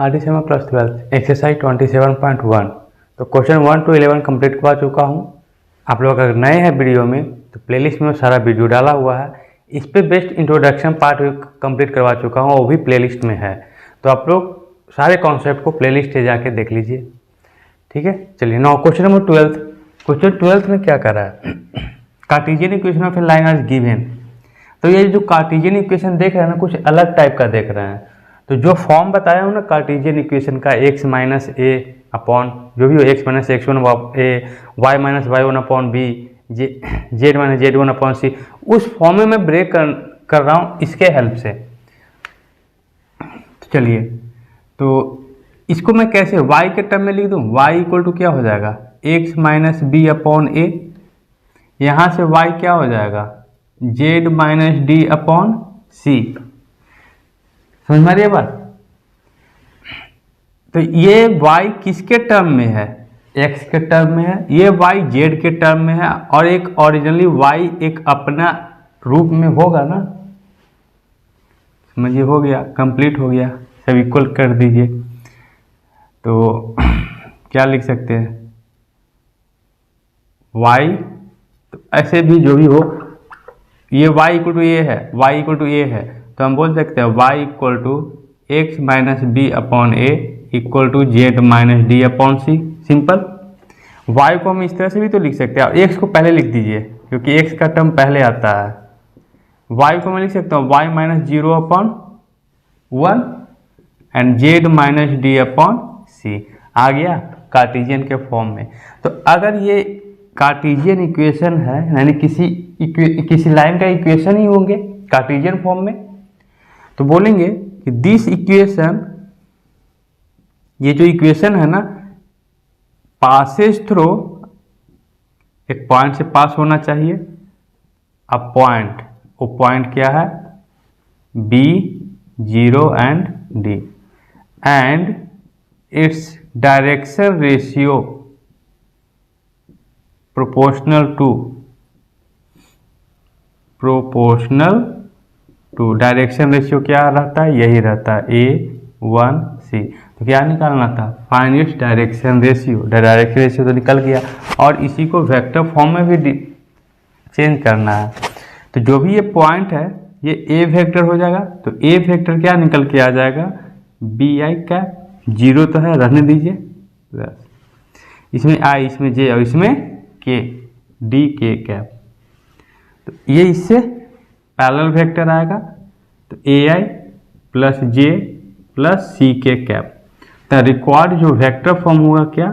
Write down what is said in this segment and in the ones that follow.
RDCMA plus 12 exercise 27.1। तो question 1 to 11 complete करवा चुका हूँ। आप लोग अगर नए हैं वीडियो में तो प्लेलिस्ट में सारा वीडियो डाला हुआ है। इस पे बेस्ट इंट्रोडक्शन पार्ट कंप्लीट करवा चुका हूँ, वो भी प्लेलिस्ट में है। तो आप लोग सारे कॉन्सेप्ट को प्लेलिस्ट से जाके देख लीजिए, ठीक है। चलिए नाउ क्वेश्चन नंबर 12। क्वेश्चन 12 में क्या कर रहा है, cartesian equation of a line are given. तो ये जो कार्टेशियन इक्वेशन देख रहे हैं ना, कुछ अलग टाइप का देख रहे हैं। तो जो फॉर्म बताया हूँ ना कार्टेशियन इक्वेशन का, x माइनस ए अपॉन जो भी हो, x minus x1 a, y minus y1 upon b, z minus z1 upon c, उस फॉर्म में मैं ब्रेक कर रहा हूँ इसके हेल्प से। तो चलिए, तो इसको मैं कैसे y के टर्म में लिख दूँ। y इक्वल टू क्या हो जाएगा, x माइनस बी अपॉन ए, यहाँ से y क्या हो जाएगा, z माइनस डी अपॉन सी। समझ में आ रही है बात। तो ये y किसके टर्म में है, x के टर्म में है, ये y z के टर्म में है, और एक ओरिजिनली y एक अपना रूप में होगा ना। समझिए, हो गया, कंप्लीट हो गया। सब इक्वल कर दीजिए। तो क्या लिख सकते हैं, y, तो ऐसे भी जो भी हो, ये y इक्वल टू ये है, y इक्वल टू ये है, तो हम बोल सकते हैं y equal to x minus b upon a equal to z minus d upon c. Simple. y को हम इस तरह से भी तो लिख सकते हैं, और x को पहले लिख दीजिए क्योंकि x का टर्म पहले आता है। y को मैं लिख सकता हूँ y minus 0 upon 1 and z minus d upon c. आ गया कार्टेशियन के फॉर्म में। तो अगर ये कार्टेशियन इक्वेशन है, यानी किसी लाइन का इक्वेशन ही होंगे कार्टेशियन फॉर्म में, तो बोलेंगे कि दिस इक्वेशन, ये जो इक्वेशन है ना, पासेज थ्रू, एक पॉइंट से पास होना चाहिए। अब पॉइंट, वो पॉइंट क्या है, B, 0 and D, and its direction ratio proportional to direction ratio क्या रहता है, यही रहता है A1C। तो क्या निकालना था, find its direction ratio. Direction ratio तो निकल गया, और इसी को वेक्टर फॉर्म में भी चेंज करना है। तो जो भी ये पॉइंट है ये ए वेक्टर हो जाएगा। तो ए वेक्टर क्या निकल के आ जाएगा, BI कैप। 0 तो है, रहने दीजिए, इसमें I, इसमें J और इसमें K, DK कैप। तो ये इससे पैरेलल वेक्टर आएगा। तो AI plus J plus CK cap. तो रिक्वायर्ड जो वेक्टर फॉर्म होगा क्या,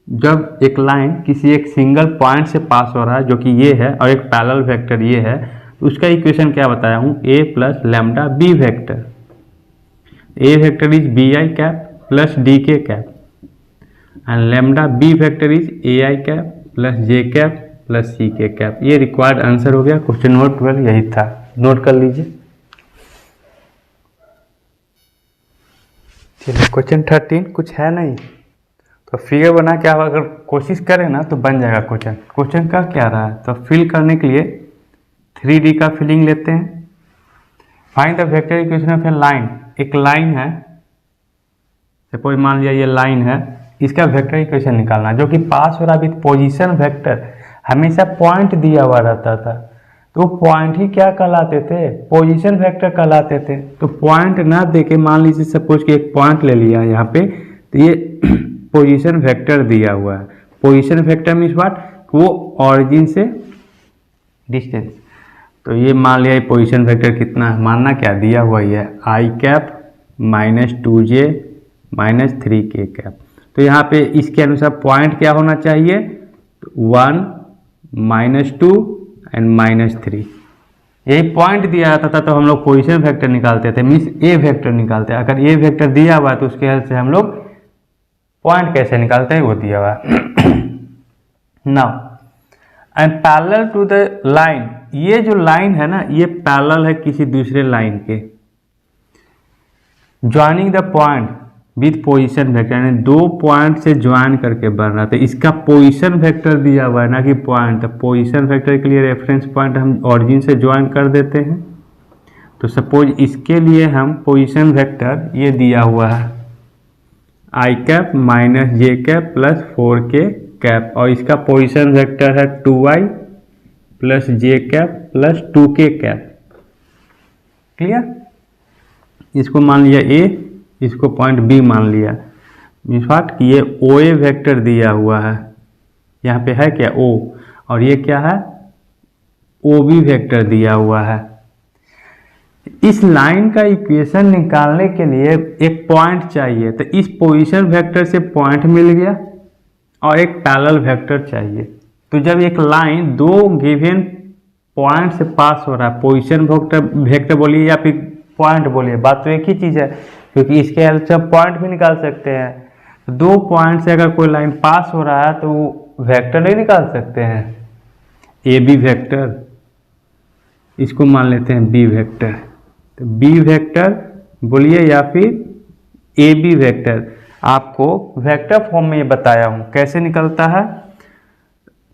जब एक लाइन किसी एक सिंगल पॉइंट से पास हो रहा है, जो कि ये है, और एक पैरेलल वेक्टर ये है, तो उसका इक्वेशन क्या बताया हूँ, A plus lambda B vector. A vector is BI cap plus DK cap, and lambda B vector is AI cap plus J cap plus CK cap. ये रिक्वायर्ड आंसर हो गया। क्वेश्चन नंबर 12 यही था, note कर लीजिए। चलिए question 13 कुछ है नहीं, तो फिगर बना के आप अगर कोशिश करें ना तो बन जाएगा क्वेश्चन। क्वेश्चन का क्या रहा है, तो फिल करने के लिए 3D का फिलिंग लेते हैं। Find the vector equation of a line. एक लाइन है, सपोज मान लिया ये लाइन है, इसका वेक्टर इक्वेशन निकालना, जो कि पास हो रहा विथ पोजीशन वेक्टर। हमेशा पॉइंट दिया हुआ रहता था, तो पॉइंट ही क्या कहलाते थे, पोजीशन वेक्टर कहलाते थे। तो पॉइंट ना देके मान लीजिए सपोज कि एक पॉइंट ले लिया यहाँ पे, तो ये पोजीशन वेक्टर दिया हुआ है। पोजीशन वेक्टर मीन्स व्हाट, वो ऑरिजिन से डिस्टेंस। तो ये मान लिया पोजीशन वेक्टर कितना है, मानना क्या दिया हुआ ही है, I cap minus 2J minus 3K cap. तो यहाँ पे इसके अनुसार पॉइंट क्या होना चाहिए, 1 माइनस 2 एंड माइनस 3। यही पॉइंट दिया जाता था, तो हम लोग पोजीशन वेक्टर निकालते थे, मीन्स A वेक्टर निकालते हैं। अगर A वेक्टर दिया हुआ है तो उसके हेल्प से हम लोग पॉइंट कैसे निकालते हैं, वो दिया हुआ है। Now and parallel to the line, ये जो लाइन है ना, ये पैरेलल है किसी दूसरे लाइन के। Joining the point with position vector, यानी दो पॉइंट से ज्वाइन करके बन रहा था। इसका पोजीशन वेक्टर दिया हुआ है ना कि पॉइंट। तो पोजीशन वेक्टर के लिए रेफरेंस पॉइंट हम ऑरिजिन से ज्वाइन कर देते हैं। तो सपोज इसके लिए हम पोजीशन वेक्टर ये दिया हुआ है, i cap minus j cap plus 4k cap, और इसका पोजीशन वेक्टर है 2i plus j cap plus 2k cap. Clear? इसको मान लिया ए, इसको पॉइंट बी मान लिया। इनफैक्ट ये ओ ए वेक्टर दिया हुआ है, यहाँ पे है क्या ओ, और ये क्या है ओ बी वेक्टर दिया हुआ है। इस लाइन का इक्वेशन निकालने के लिए एक पॉइंट चाहिए, तो इस पोजीशन वेक्टर से पॉइंट मिल गया और एक पैरेलल वेक्टर चाहिए। तो जब एक लाइन दो गिवन पॉइंट से पास हो रहा है, पोजीशन वेक्टर बोलिए या फिर पॉइंट बोलिए, बात तो एक ही चीज़ है, क्योंकि इसके हेल्प से पॉइंट भी निकाल सकते हैं। दो पॉइंट से अगर कोई लाइन पास हो रहा है तो वेक्टर नहीं निकाल सकते हैं, ए बी वेक्टर, इसको मान लेते हैं बी वेक्टर। तो बी वेक्टर बोलिए या फिर ए बी वेक्टर, आपको वेक्टर फॉर्म में ये बताया हूँ कैसे निकलता है।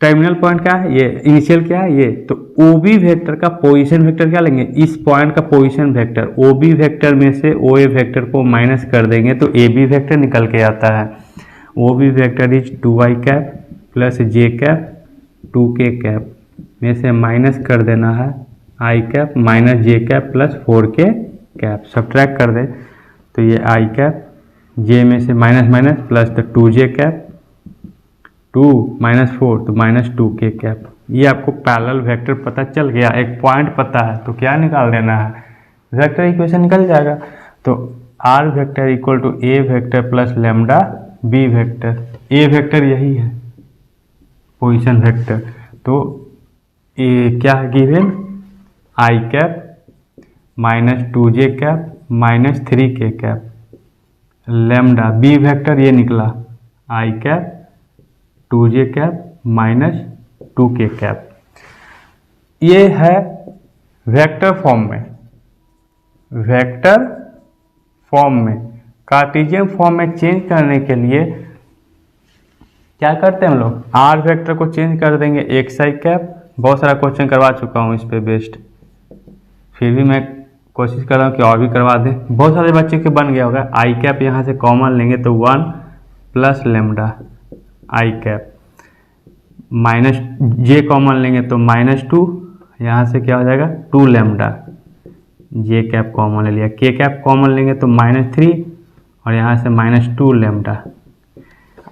टर्मिनल पॉइंट क्या है ये, इनिशियल क्या है ये, तो ओ बी वेक्टर का पोजीशन वेक्टर क्या लेंगे, इस पॉइंट का position vector, O B vector में से ओ ए वेक्टर को माइनस कर देंगे तो ए बी वेक्टर निकल के आता है। O B vector is 2i cap plus j cap 2k cap में से माइनस कर देना है i cap minus j cap plus 4k cap, subtract कर दें तो ये आई कैप, जे में से माइनस माइनस प्लस तो 2j कैप, 2 माइनस 4 तो माइनस 2k कैप। ये आपको पैरेलल वेक्टर पता चल गया, एक पॉइंट पता है तो क्या निकाल देना है, वेक्टर इक्वेशन निकल जाएगा। तो r vector equal to a vector plus lambda b vector, a vector यही है पोजीशन वेक्टर, तो ए क्या है given i cap minus 2j cap minus 3k cap, lambda b vector ये निकला i cap 2j cap minus 2k cap. ये है vector form में, वेक्टर फॉर्म में। कार्टेशियन फॉर्म में चेंज करने के लिए क्या करते हैं हम लोग, आर वेक्टर को चेंज कर देंगे xi कैप, बहुत सारा क्वेश्चन करवा चुका हूँ इस पे बेस्ड, फिर भी मैं कोशिश कर रहा हूँ कि और भी करवा दें, बहुत सारे बच्चे के बन गया होगा। आई कैप यहाँ से कॉमन लेंगे तो 1 plus lambda I cap, minus J common लेंगे तो -2, यहाँ से क्या हो जाएगा 2 लेमडा, जे कैप कॉमन ले लिया, के कैप कॉमन लेंगे तो -3 और यहाँ से -2 लेमडा।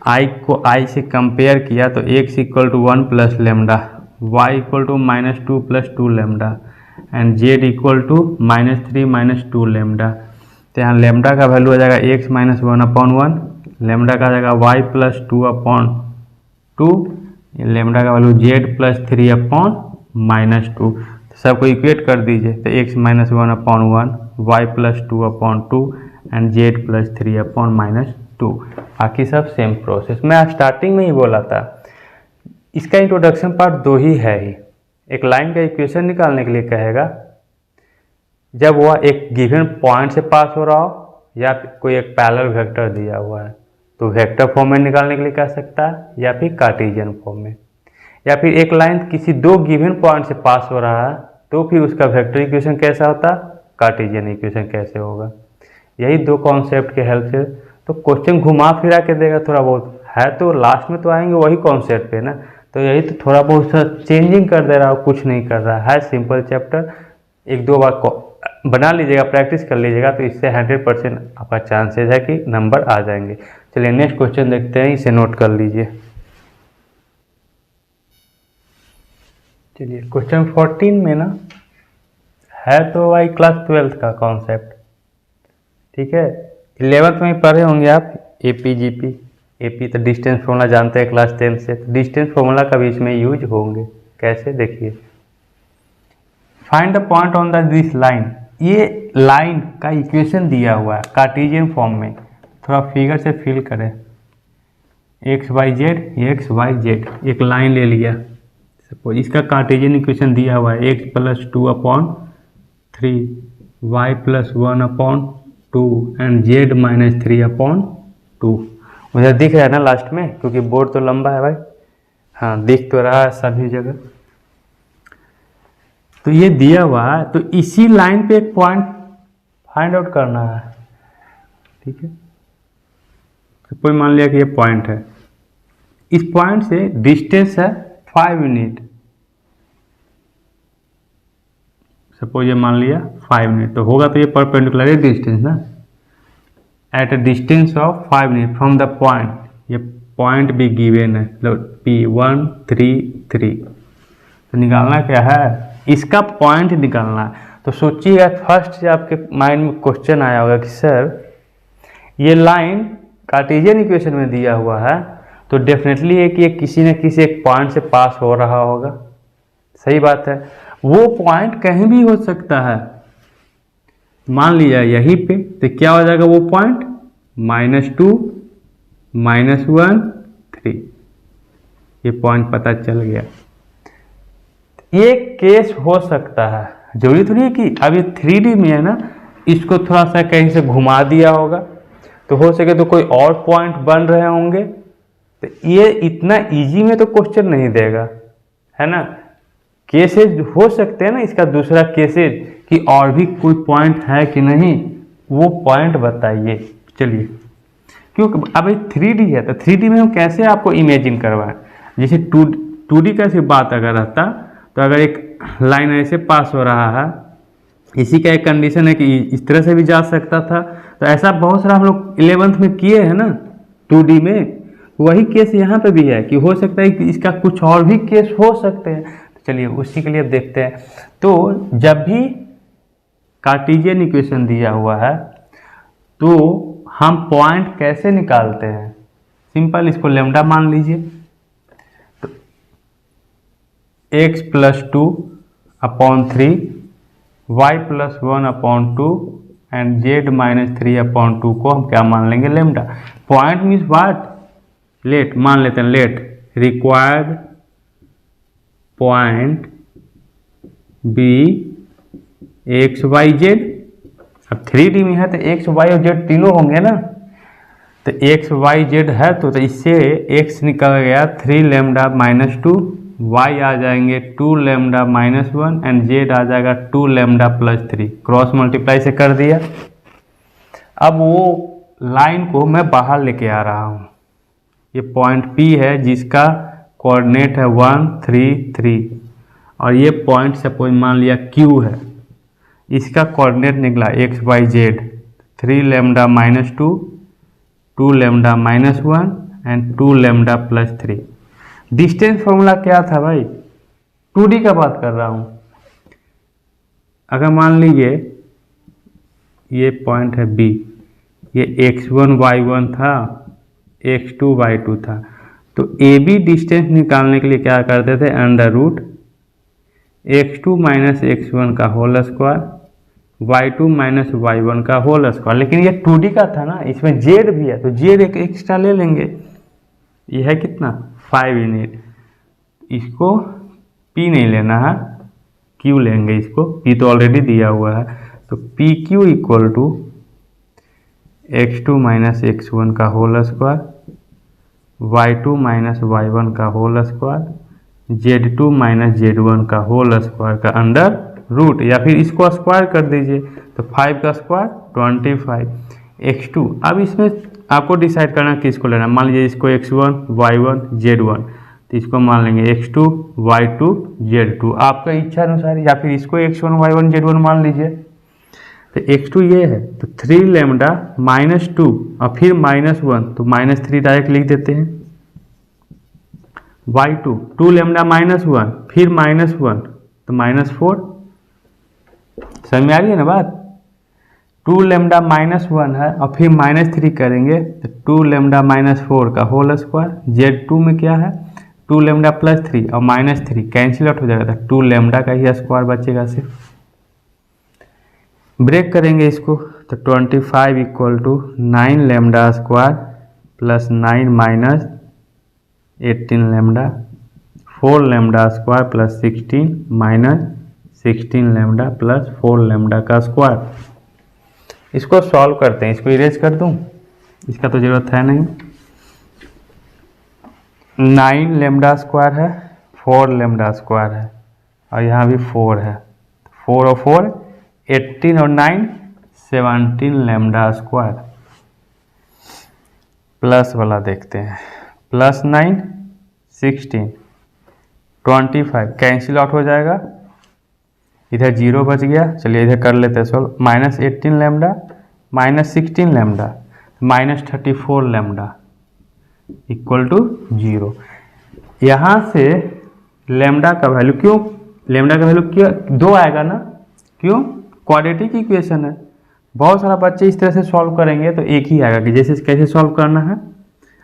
आई को आई से कंपेयर किया तो x equal to 1 plus lambda, y equal to -2 plus 2 lambda and z equal to -3 -2 lambda. तो यहाँ लेमडा का वैल्यू आ जाएगा x माइनस 1/1, लेमडा का आ जाएगा y प्लस 2/2, लेमडा का वैल्यू z प्लस 3/-2। सबको इक्वेट कर दीजिए तो x minus 1/1, y plus 2/2 and z plus 3/-2। बाकी सब सेम प्रोसेस, मैं स्टार्टिंग में ही बोला था इसका इंट्रोडक्शन पार्ट 2 ही है ही। एक लाइन का इक्वेशन निकालने के लिए कहेगा जब वह एक गिवन पॉइंट से पास हो रहा हो या कोई एक पैरेलल वेक्टर दिया हुआ है, तो वेक्टर फॉर्म में निकालने के लिए कह सकता है या फिर कार्टेशियन फॉर्म में, या फिर एक लाइन किसी दो गिवन पॉइंट से पास हो रहा है तो फिर उसका वेक्टर इक्वेशन कैसा होता, कार्टेशियन इक्वेशन कैसे होगा। यही दो कॉन्सेप्ट के हेल्प से तो क्वेश्चन घुमा फिरा के देगा, थोड़ा बहुत है तो लास्ट में तो आएंगे वही कॉन्सेप्ट पे ना, तो यही तो थोड़ा बहुत सा चेंजिंग कर दे रहा हो, कुछ नहीं कर रहा है सिंपल चैप्टर। एक दो बार बना लीजिएगा, प्रैक्टिस कर लीजिएगा तो इससे 100% आपका चांसेस है कि नंबर आ जाएंगे। चलिए नेक्स्ट क्वेश्चन देखते हैं, इसे नोट कर लीजिए। चलिए क्वेश्चन 14 में ना है तो भाई क्लास 12th का कॉन्सेप्ट, ठीक है। 11th में पढ़े होंगे आप एपी जीपी, एपी तो डिस्टेंस फॉर्मूला जानते हैं क्लास 10 से, तो डिस्टेंस फॉर्मूला का भी इसमें यूज होंगे। कैसे देखिए, find the point on this line, ये लाइन का इक्वेशन दिया हुआ है कार्टेशियन फॉर्म में, थोड़ा फिगर से फिल करें। एक्स वाई जेड एक लाइन ले लिया, सपोज इसका कार्टेशियन इक्वेशन दिया हुआ है x plus 2/3 y plus 1/2 and z minus 3/2। उधर दिख रहा है ना लास्ट में, क्योंकि बोर्ड तो लंबा है भाई, हाँ दिख तो रहा है सभी जगह। तो ये दिया हुआ है, तो इसी लाइन पे एक पॉइंट फाइंड आउट करना है, ठीक है। सपोज मान लिया कि ये पॉइंट है, इस पॉइंट से डिस्टेंस है 5 यूनिट, सपोज ये मान लिया 5 यूनिट, तो होगा तो ये परपेंडिकुलर है डिस्टेंस ना, at a distance of 5 unit from the point, ये पॉइंट भी गिवन है P1 3 3, तो निकालना क्या है, इसका पॉइंट निकालना है। तो सोचिएगा फर्स्ट से आपके माइंड में क्वेश्चन आया होगा कि सर ये लाइन कार्टेशियन इक्वेशन में दिया हुआ है, तो डेफिनेटली है कि ये किसी न किसी एक पॉइंट से पास हो रहा होगा, सही बात है। वो पॉइंट कहीं भी हो सकता है, मान लिया यहीं पे, तो क्या हो जाएगा वो पॉइंट -2 -1 3, ये पॉइंट पता चल गया। ये केस हो सकता है, जरूरी थोड़ी है कि अब ये 3D में है ना, इसको थोड़ा सा कहीं से घुमा दिया होगा, तो हो सके तो कोई और पॉइंट बन रहे होंगे, तो ये इतना इजी में तो क्वेश्चन नहीं देगा, है ना। केसेज हो सकते हैं ना, इसका दूसरा केसेज कि और भी कोई पॉइंट है कि नहीं, वो पॉइंट बताइए। चलिए, क्योंकि अब 3D है तो 3D में हम कैसे आपको इमेजिन करवाएं, जैसे 2D का सिर्फ बात अगर रहता, तो अगर एक लाइन ऐसे पास हो रहा है, इसी का एक कंडीशन है कि इस तरह से भी जा सकता था, तो ऐसा बहुत सारा हम लोग 11th में किए हैं ना 2D में, वही केस यहाँ पे भी है कि हो सकता है कि इसका कुछ और भी केस हो सकते हैं। तो चलिए उसी के लिए अब देखते हैं। तो जब भी कार्टेशियन इक्वेशन दिया हुआ है तो हम पॉइंट कैसे निकालते हैं, सिंपल, इसको लेमडा मान लीजिए, तो x + 2/3 y + 1/2 एंड z - 3/2 को हम क्या मान लेंगे, lambda. Point means what, let मान लेते हैं, let required point be x y z। अब 3D में है तो x y और z तीनों होंगे ना, तो x y z है तो इससे x निकल गया 3 लेमडा -2, y आ जाएंगे 2 लेमडा -1 एंड z आ जाएगा 2 लेमडा +3, क्रॉस मल्टीप्लाई से कर दिया। अब वो लाइन को मैं बाहर लेके आ रहा हूँ, ये पॉइंट P है जिसका कोऑर्डिनेट है 1 3 3, और ये पॉइंट सपोज मान लिया Q है, इसका कोऑर्डिनेट निकला x y z, 3 lambda -2 2 lambda -1 and 2 lambda +3। Distance formula क्या था भाई, 2D का बात कर रहा हूँ। अगर मान लीजिए ये पॉइंट है B, ये x1 y1 था, x2 y2 था, तो AB डिस्टेंस निकालने के लिए क्या करते थे, √ x2 - x1 का होल स्क्वायर, y2 - y1 का होल स्क्वायर। लेकिन ये 2D का था ना, इसमें z भी है तो z एक एक्स्ट्रा ले लेंगे, ये है कितना 5 यूनिट, इसको P नहीं लेना है, Q लेंगे, इसको P तो ऑलरेडी दिया हुआ है, तो PQ = x2 - x1 का होल स्क्वायर, y2 - y1 का होल स्क्वायर, z2 - z1 का होल स्क्वायर का अंडर रूट, या फिर इसको स्क्वायर कर दीजिए, तो 5 का स्क्वायर 25 x2। अब इसमें आपको डिसाइड करना किसको लेना, मान लीजिए इसको x1 y1 z1, तो इसको मान लेंगे x2 y2 z2, आपका इच्छा अनुसार, या फिर इसको x1 y1 z1 मान लीजिए। तो x2 ये है तो 3 लेमडा -2 और फिर -1, तो -3 डायरेक्ट लिख देते हैं, y2 2 लेमडा -1 फिर -1 तो -4, समझ में आ रही है ना बात। 2 लेमडा -1 है और फिर -3 करेंगे तो 2 लेमडा -4 का होल स्क्वायर, z2 में क्या है 2 लेमडा +3 और -3 कैंसिल आउट हो जाएगा, तो 2 लेमडा का ही स्क्वायर बचेगा सिर्फ। ब्रेक करेंगे इसको तो 25 = 9 lambda square +9 - 18 lambda, 4 lambda square +16 - 16 lambda +4 lambda का स्क्वायर। इसको सॉल्व करते हैं, इसको इरेज कर दूं, इसका तो ज़रूरत है नहीं। 9 लेमडा स्क्वायर है, 4 लेमडा स्क्वायर है, और यहाँ भी 4 है, 4 और 4 18 और 9 17 लेमडा स्क्वायर। प्लस वाला देखते हैं, +9 16 25 कैंसिल आउट हो जाएगा, इधर 0 बच गया। चलिए इधर कर लेते हैं solve. -18 lambda -16 lambda -34 lambda equal to 0। यहाँ से लैम्डा का वैल्यू क्यों 2 आएगा ना, क्यों? क्वाड्रेटिक इक्वेशन है। बहुत सारा बच्चे इस तरह से सॉल्व करेंगे तो एक ही आएगा कि जैसे कैसे सॉल्व करना है।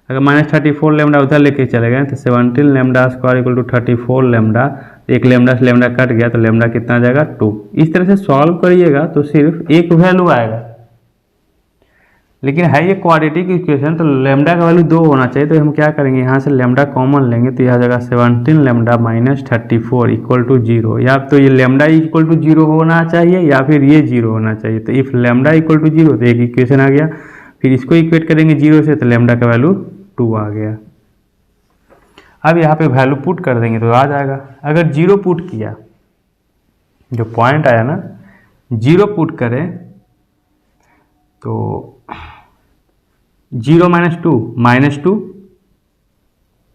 अगर -34 लैम्डा उधर लेके चले गए तो 17 lambda square equal to 34 lambda, एक लैम्डा से लैम्डा कट गया तो लैम्डा कितना आ जाएगा 2। इस तरह से सॉल्व करिएगा तो सिर्फ एक वैल्यू आएगा, लेकिन है ये क्वाड्रेटिक इक्वेशन तो लैम्डा का वैल्यू 2 होना चाहिए। तो हम क्या करेंगे, यहाँ से लैम्डा कॉमन लेंगे तो यह आ जाएगा 17 लैम्डा -34 इक्वल टू 0। या तो ये लैम्डा इक्वल टू 0 होना चाहिए या फिर ये 0 होना चाहिए। तो इफ लैम्डा इक्वल टू 0 तो एक इक्वेशन आ गया, फिर इसको इक्वेट करेंगे 0 से तो लैम्डा का वैल्यू 2 आ गया। अब यहाँ पे वैल्यू पुट कर देंगे तो आ जाएगा। अगर 0 पुट किया, जो पॉइंट आया ना 0 पुट करें तो 0 - 2 -2,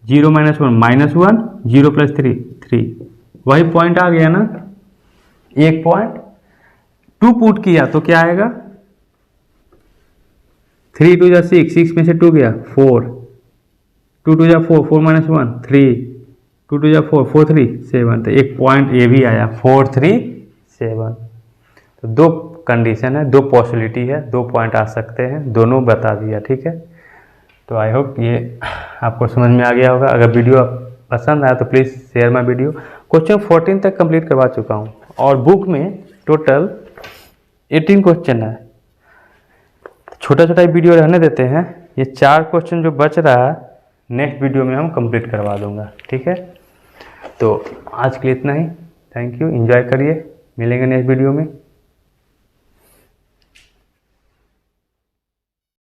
0 - 1 -1, 0 + 3 3, वही पॉइंट आ गया ना। एक पॉइंट 2 पुट किया तो क्या आएगा, 3 2 जा 6, 6 में से 2 गया 4, 2 2 जा 4, 4 - 1 3, 2 2 जा 4, 4 3 7। तो एक पॉइंट ये भी आया 4 3 7। तो 2 कंडीशन है, 2 पॉसिबिलिटी है, 2 पॉइंट आ सकते हैं, दोनों बता दिया। ठीक है, तो आई होप ये आपको समझ में आ गया होगा। अगर वीडियो पसंद आया तो please share my video. Question 14 तक कंप्लीट करवा चुका हूँ और बुक में टोटल 18 क्वेश्चन है। छोटा छोटा वीडियो रहने देते हैं, ये 4 क्वेश्चन जो बच रहा है नेक्स्ट वीडियो में हम कंप्लीट करवा दूंगा। ठीक है, तो आज के लिए इतना ही। थैंक यू, एंजॉय करिए, मिलेंगे नेक्स्ट वीडियो में।